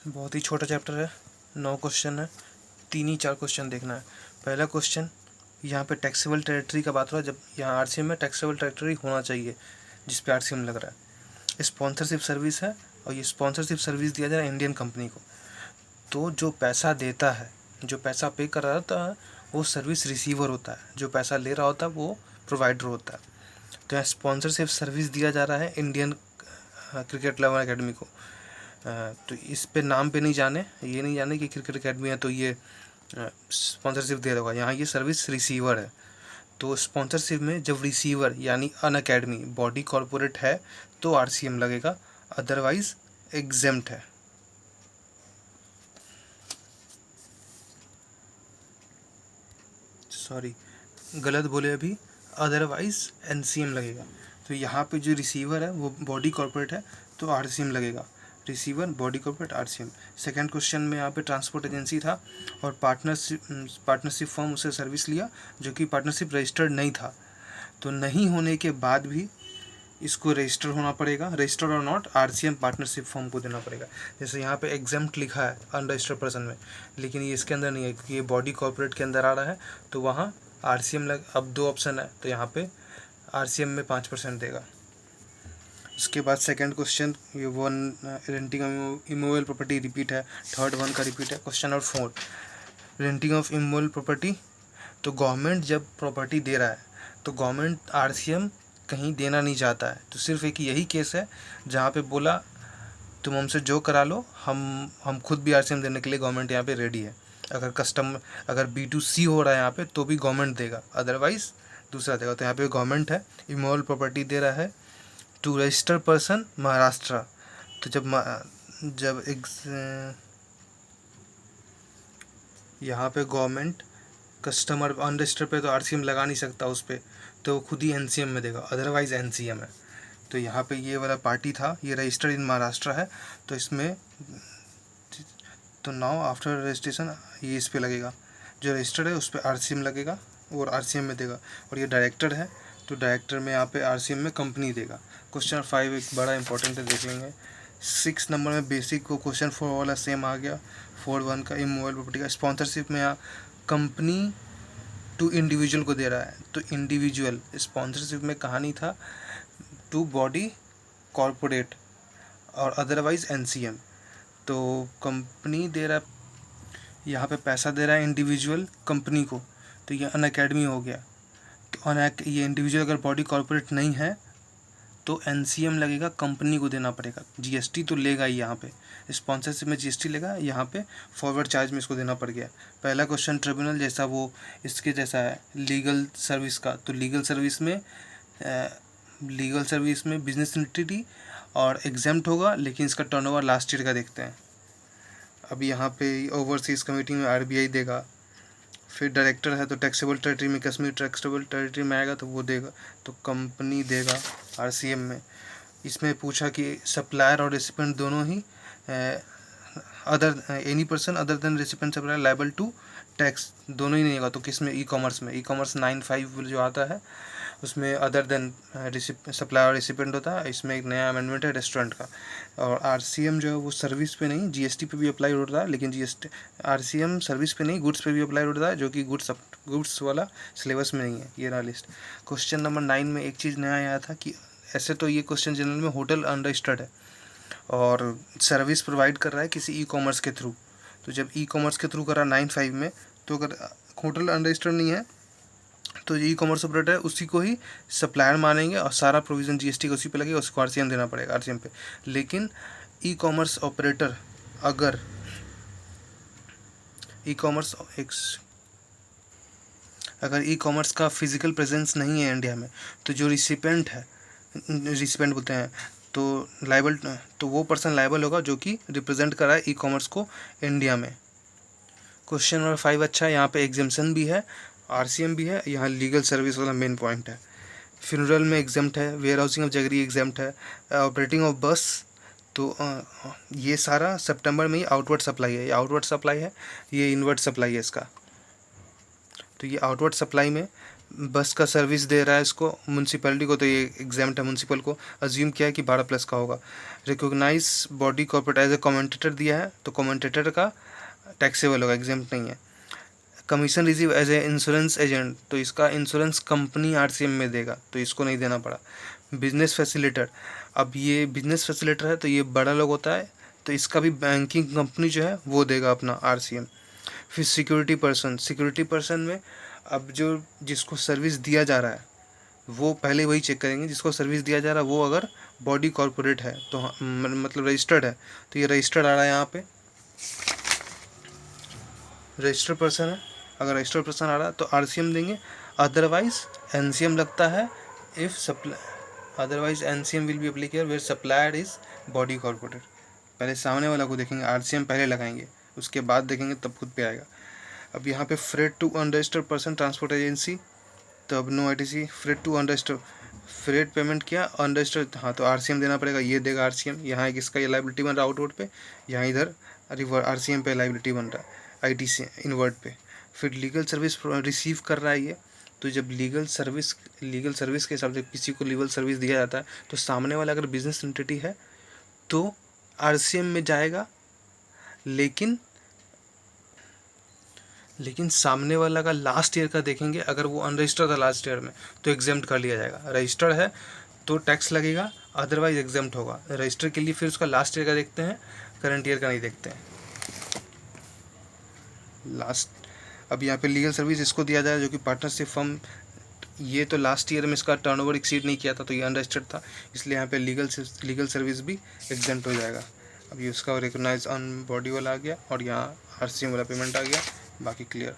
बहुत ही छोटा चैप्टर है, 9 क्वेश्चन है, 3 ही 4 क्वेश्चन देखना है। पहला क्वेश्चन, यहाँ पे टैक्सेबल टेरिटरी का बात हो रहा है, जब यहाँ आरसीएम में टैक्सेबल टेरिटरी होना चाहिए जिस पे आरसीएम लग रहा है। स्पॉन्सरशिप सर्विस है और ये स्पॉन्सरशिप सर्विस दिया जा रहा है इंडियन कंपनी को। तो जो पैसा देता है, जो पैसा पे कर रहा होता है वो सर्विस रिसीवर होता है, जो पैसा ले रहा होता है वो प्रोवाइडर होता है। तो यहाँ स्पॉन्सरशिप सर्विस दिया जा रहा है इंडियन क्रिकेट 11 अकेडमी को। तो इस पे नाम पे नहीं जाने, ये नहीं जाने कि क्रिकेट अकेडमी है तो ये स्पॉन्सरशिप दे होगा। यहाँ ये सर्विस रिसीवर है। तो स्पॉन्सरशिप में जब रिसीवर यानी अन अकेडमी बॉडी कॉरपोरेट है तो आरसीएम लगेगा, अदरवाइज एग्जेम्प्ट है। सॉरी, गलत बोले अभी, अदरवाइज एनसीएम लगेगा। तो यहाँ पे जो रिसीवर है वो बॉडी कॉरपोरेट है तो आरसीएम लगेगा। Receiver, body corporate, RCM. Second question में यहाँ पे ट्रांसपोर्ट एजेंसी था और पार्टनरशिप फॉर्म उसे सर्विस लिया जो कि पार्टनरशिप रजिस्टर्ड नहीं था। तो नहीं होने के बाद भी इसको रजिस्टर होना पड़ेगा, रजिस्टर और नॉट, आरसीएम पार्टनरशिप फॉर्म को देना पड़ेगा। जैसे यहाँ पे एग्जेम्प्ट लिखा है अनरजिस्टर्ड पर्सन में, लेकिन ये इसके अंदर नहीं है क्योंकि ये बॉडी कॉर्पोरेट के अंदर आ रहा है तो वहाँ आरसीएम लग। अब 2 ऑप्शन है तो यहाँ पे आरसीएम में 5% देगा। इसके बाद सेकंड क्वेश्चन, ये 1 renting of immovable property repeat है, थर्ड 1 का रिपीट है। Question number 4, renting of immovable property. तो गवर्नमेंट जब प्रॉपर्टी दे रहा है तो गवर्नमेंट आरसीएम कहीं देना नहीं चाहता है। तो सिर्फ एक यही केस है जहाँ पे बोला तुम हमसे जो करा लो, हम खुद भी आरसीएम देने के लिए गवर्नमेंट यहाँ पे रेडी है। अगर B2C हो रहा है यहाँ पे तो भी गवर्नमेंट देगा, अदरवाइज दूसरा देगा। तो यहाँ पे गवर्नमेंट है, इमूवेबल प्रॉपर्टी दे रहा है टू रजिस्टर्ड पर्सन महाराष्ट्र। तो जब यहाँ पे गवर्नमेंट कस्टमर अनरजिस्टर्ड पे तो आरसीएम लगा नहीं सकता उस पर, तो वो खुद ही एनसीएम में देगा, अदरवाइज एनसीएम है। तो यहाँ पे ये वाला पार्टी था, ये रजिस्टर्ड इन महाराष्ट्र है तो इसमें तो नाउ आफ्टर रजिस्ट्रेशन ये इस पे लगेगा, जो रजिस्टर्ड है उस पर आरसीएम लगेगा और आरसीएम में देगा। और ये डायरेक्टर है तो डायरेक्टर में यहाँ पे आरसीएम में कंपनी देगा। क्वेश्चन 5 एक बड़ा इंपॉर्टेंट है, देख लेंगे। 6 नंबर में बेसिक को क्वेश्चन 4 वाला सेम आ गया। 4.1 का इमूवेबल प्रॉपर्टी का स्पॉन्सरशिप में यहाँ कंपनी टू इंडिविजुअल को दे रहा है तो इंडिविजुअल, स्पॉन्सरशिप में कहानी था टू बॉडी कॉरपोरेट और अदरवाइज एनसीएम। तो कंपनी दे रहा है, यहाँ पे पैसा दे रहा है इंडिविजुअल कंपनी को, तो ये अन अकेडमी हो गया। तो ये इंडिविजुअल अगर बॉडी कॉरपोरेट नहीं है तो एनसीएम लगेगा, कंपनी को देना पड़ेगा। जीएसटी तो लेगा ही, यहाँ पे स्पॉन्सरशिप में जीएसटी लेगा, यहाँ पे फॉरवर्ड चार्ज में इसको देना पड़ गया। पहला क्वेश्चन ट्रिब्यूनल जैसा वो इसके जैसा है लीगल सर्विस का। तो लीगल सर्विस में बिजनेस एंटिटी और एग्जेम्प्ट होगा, लेकिन इसका टर्नओवर लास्ट ईयर का देखते हैं। अभी यहाँ पे ओवरसीज कमेटी में आरबीआई देगा। फिर डायरेक्टर है तो टैक्सेबल टेरिटरी में कश्मीर टैक्सेबल टेरिटरी में आएगा तो वो देगा, तो कंपनी देगा आरसीएम में। इसमें पूछा कि सप्लायर और रेसिपेंट दोनों ही any person other than recipient supplier liable to tax, दोनों ही नहीं होगा। तो किस में, ई कॉमर्स में, ई कॉमर्स 9(5) जो आता है उसमें अदर देन सप्लायर और रेसिपेंट होता है। इसमें एक नया अमेंडमेंट है रेस्टोरेंट का। और आरसीएम जो है वो सर्विस पे नहीं, जीएसटी पे भी अप्लाई होता है, लेकिन आरसीएम सर्विस पे नहीं, गुड्स पे भी अप्लाई होता है, जो कि गुड्स वाला सिलेबस में नहीं है। ये रहा लिस्ट। क्वेश्चन नंबर 9 में एक चीज़ नया आया था कि ऐसे तो ये क्वेश्चन जनरल में होटल अनरजिस्टर्ड है और सर्विस प्रोवाइड कर रहा है किसी ई कॉमर्स के थ्रू। तो जब ई कॉमर्स के थ्रू कर रहा 9(5) में, तो अगर होटल अनरजिस्टर्ड नहीं है तो ई कॉमर्स ऑपरेटर है उसी को ही सप्लायर मानेंगे और सारा प्रोविज़न जीएसटी का उसी पे लगेगा, उसको आरसीएम देना पड़ेगा आरसीएम पे। लेकिन ई कॉमर्स ऑपरेटर अगर ई कॉमर्स का फिजिकल प्रेजेंस नहीं है इंडिया में, तो जो रिसिपेंट बोलते हैं तो लाइबल, तो वो पर्सन लाइबल होगा जो कि रिप्रेजेंट कर रहा है ई कॉमर्स को इंडिया में। क्वेश्चन नंबर 5 अच्छा है, यहाँ पे एग्जेम्पशन भी है, आरसीएम भी है, यहाँ लीगल सर्विस वाला मेन पॉइंट है। फ्यूनरल में एग्जेम्प्ट है, वेयर हाउसिंग ऑफ जगरी एग्जेम्प्ट है, ऑपरेटिंग ऑफ बस। तो ये सारा सितंबर में ही आउटवर्ड सप्लाई है, ये आउटवर्ड सप्लाई है, ये इनवर्ड सप्लाई है इसका। तो ये आउटवर्ड सप्लाई में बस का सर्विस दे रहा है इसको, म्यूनसिपैलिटी को तो ये एग्जाम्प्ट है, म्यूनसिपल को अज्यूम किया है कि 12+ का होगा। Recognise body corporate as a commentator दिया है, तो कमेंटेटर का टैक्सेबल होगा, एग्जाम्प्ट नहीं है। Commission receive as a insurance agent, तो इसका इंश्योरेंस कंपनी आरसीएम में देगा, तो इसको नहीं देना पड़ा। बिजनेस फैसिलिटेटर, अब ये बिजनेस फैसिलिटेटर है तो ये बड़ा लोग होता है, तो इसका भी बैंकिंग कंपनी जो है वो देगा अपना आरसीएम। फिर सिक्योरिटी पर्सन, सिक्योरिटी पर्सन में अब जो जिसको सर्विस दिया जा रहा है वो पहले वही चेक करेंगे, जिसको सर्विस दिया जा रहा है वो अगर बॉडी कॉर्पोरेट है तो मतलब रजिस्टर्ड है, तो ये रजिस्टर्ड आ रहा है यहाँ पे, रजिस्टर्ड पर्सन है। अगर रजिस्टर्ड पर्सन आ रहा है तो आरसीएम देंगे, अदरवाइज एनसीएम लगता है if supply, otherwise NCM will be applicable where supplier is body corporate. पहले सामने वाला को देखेंगे, आरसीएम पहले लगाएंगे, उसके बाद देखेंगे तब खुद पे आएगा। अब यहाँ पे freight to unregistered person transport agency, तो अब no ITC, freight to unregistered, freight payment किया अनरजिस्टर्ड, हाँ तो आरसीएम देना पड़ेगा, ये देगा आरसीएम। यहाँ एक इसका ये लाइबिलिटी बन रहा है आउटवर्ड पे, यहाँ इधर आरसीएम पे लाइबिलिटी बन रहा है आईटीसी इनवर्ड पे। फिर लीगल सर्विस रिसीव कर रहा है ये, तो जब लीगल सर्विस के हिसाब से किसी को लीगल सर्विस दिया जाता है तो सामने वाला अगर बिजनेस एंटिटी है तो आरसीएम में जाएगा, लेकिन सामने वाला का लास्ट ईयर का देखेंगे, अगर वो अनरजिस्टर्ड था लास्ट ईयर में तो एग्जाम्प्ट कर लिया जाएगा। रजिस्टर्ड है तो टैक्स लगेगा, अदरवाइज एग्जाम्प्ट होगा। रजिस्टर के लिए फिर उसका लास्ट ईयर का देखते हैं, करंट ईयर का नहीं देखते हैं। लास्ट, अब यहाँ पे लीगल सर्विस इसको दिया जाए जो कि पार्टनरशिप फर्म, ये तो लास्ट ईयर में इसका टर्नओवर एक्सीड नहीं किया था तो ये अनरजिस्टर्ड था, इसलिए यहाँ पे लीगल सर्विस भी एग्जाम्प्ट हो जाएगा। अब ये उसका रिकॉग्नाइज ऑन बॉडी वाला आ गया और यहाँ आरसीएम वाला पेमेंट आ गया, बाकी क्लियर।